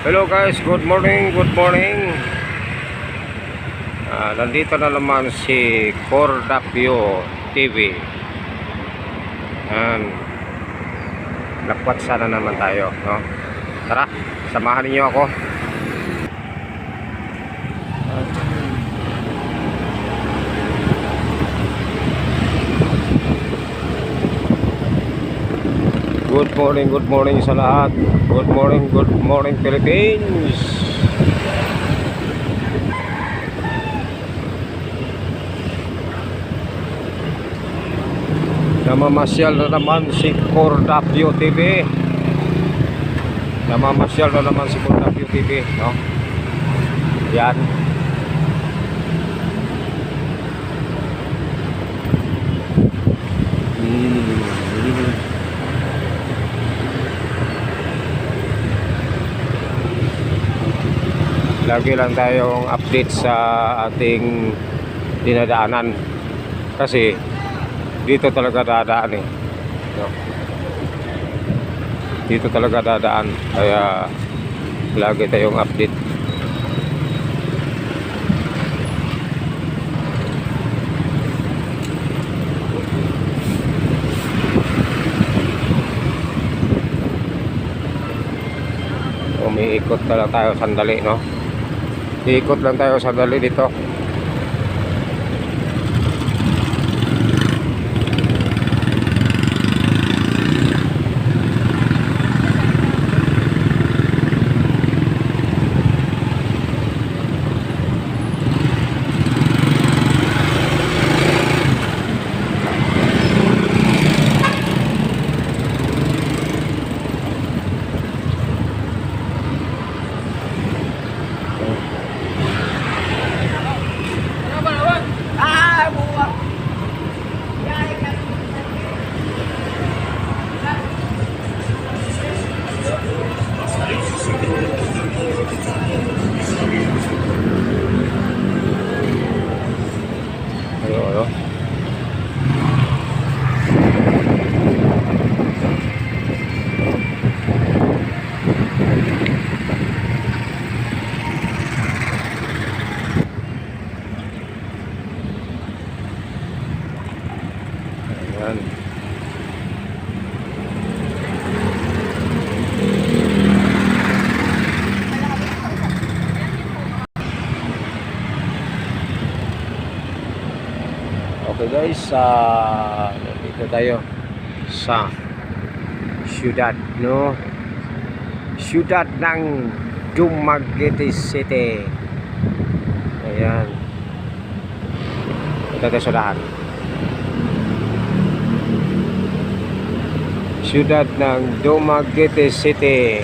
Hello guys, good morning, good morning. Nandito na naman si Cordapio TV. Lakwat sana naman tayo, no? Tara, samahan niyo ako. Good morning sa lahat. Good morning Philippines. Namamasyal na naman si Cordapio TV. Namamasyal na naman si Cordapio TV, no? Yan. Lagi lang tayong update sa ating dinadaanan kasi dito talaga dadaan eh, no? Dito talaga dadaan kaya lagi tayong update. Umiikot na lang tayo sandali, no? Iikot lang tayo sandali dito. Ayo. Ayan. Okay guys, dito tayo sa syudad, no? Syudad ng Dumaguete City. Ayan. Ito tayo sa lahat. Syudad ng Dumaguete City.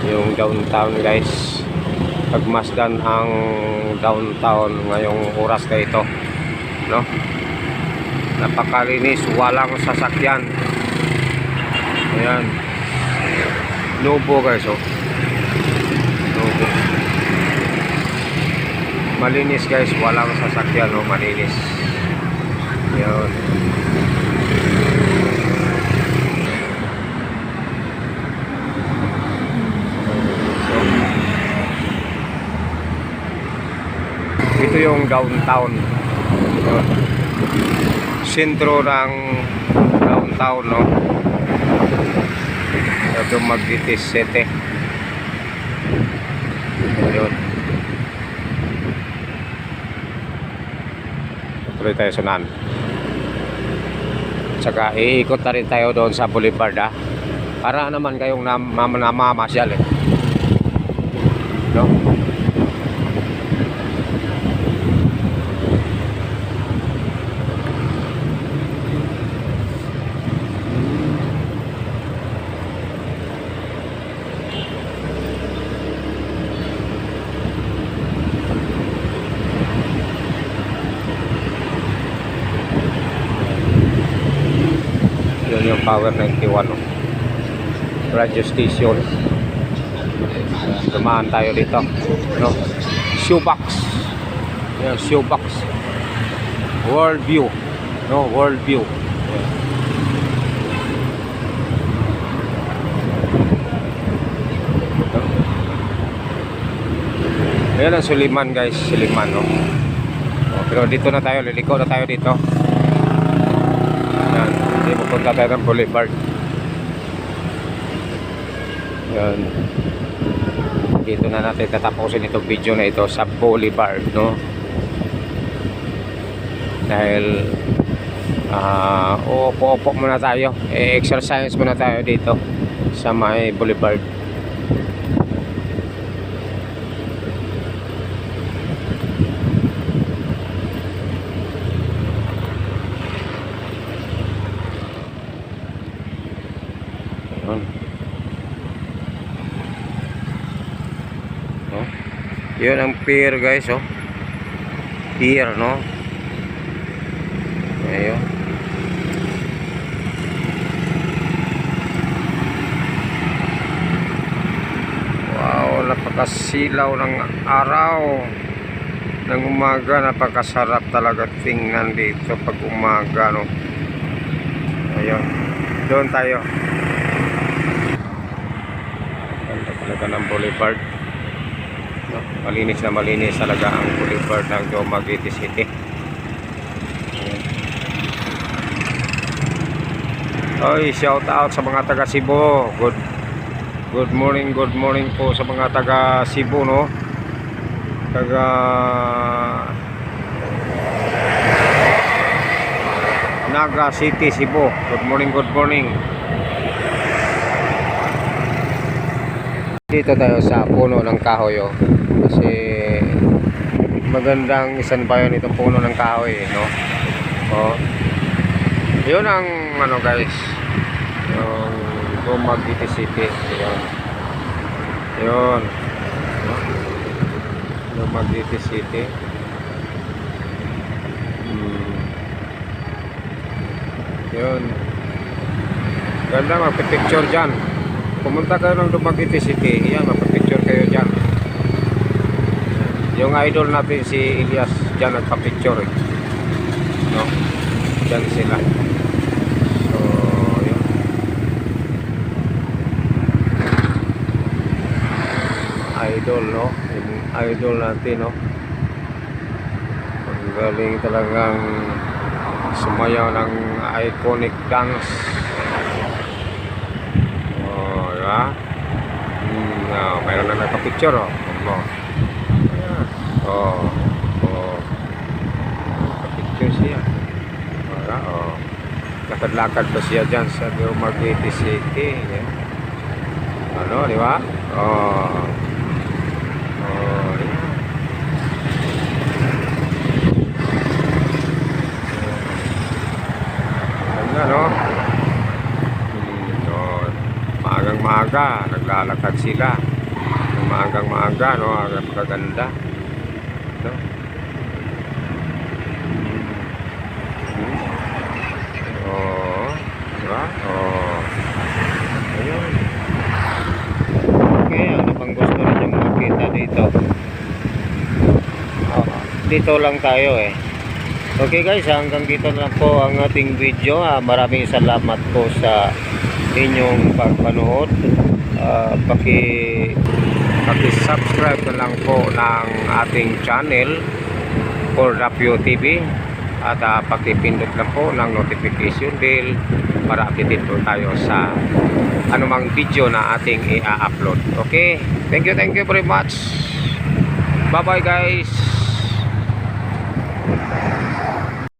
Yung downtown guys, pagmasdan ang downtown ngayong oras na ito, no? Napakalinis, walang sasakyan. Ayan, Nubo guys, oh. Nubo. Malinis guys, walang sasakyan, oh. Malinis. Ayan. Ito yung downtown, sentro ng downtown, no? Dumaguete City. Ayun. Tuloy tayo sunan. Tsaka iikot na rin tayo doon sa Boulevard, ha? Para naman kayong namamasyal, eh, no? Yun. Power 91, no? Radio station. Dumaan tayo dito, no? Shoebox. Yan, shoebox. World view, no? World view. Ayan ang Suliman, guys. Suliman, no? Pero dito na tayo, liliko na tayo dito. Yan, hindi pupunta tayo ng Boulevard. Yan. Dito na natin tatapusin itong video na ito sa Boulevard, no? Dahil opo muna tayo. Exercise muna tayo dito sa may Boulevard. Yun ang pier, guys, oh. Pier, no? Ayun. Wow, napakasilaw ng araw ng umaga. Napakasarap talaga tingnan dito pag umaga, no? Ayun. Doon tayo. Ganda talaga ng Boulevard. No? Malinis na malinis talaga ang Boulevard ng Dumaguete City. Oy, shout out sa mga taga Cebu. Good morning po sa mga taga Cebu, no? Taga Naga City, Cebu. Good morning. Dito tayo sa puno ng kahoy, oh. Kasi magandang isanbayan itong puno ng kahoy, no? Oh. Yun ang ano, guys, yung Dumaguete City. Yun. Dumaguete City. Yun. Ganda, magpipicture dyan. Pumunta kayo ng Dumaguete City. Yan, magpipicture kayo dyan. Yung idol natin si Elias dyan nagpa-picture, eh. No? Dyan sila. So, yun. Idol, no? Yung idol natin, no? Ang galing talagang sumayaw ng iconic dance. Oh, diba? Mayroon na nagpa-picture, oh. Oh. Nagpa-picture siya. Oh. Lakad-lakad pa siya dyan sa Dumaguete City. Yan. Ano, di ba? Oh. Oh, yan. Ganda, no? Oh. Maagang-maaga, naglalakad sila. Maagang-maaga, no? Ang kaganda. No? Oh, diba? Oh. Ayun. Okay, ano pang gusto niyo makita dito? Oh, dito lang tayo, eh. Okay, guys, hanggang dito na po ang ating video. Maraming salamat po sa inyong pagpanood. Paki-subscribe na lang po ng ating channel for Rapio TV. At pakipindot na po ng notification bell para updated po tayo sa anumang video na ating i-upload. Okay? Thank you very much. Bye bye, guys.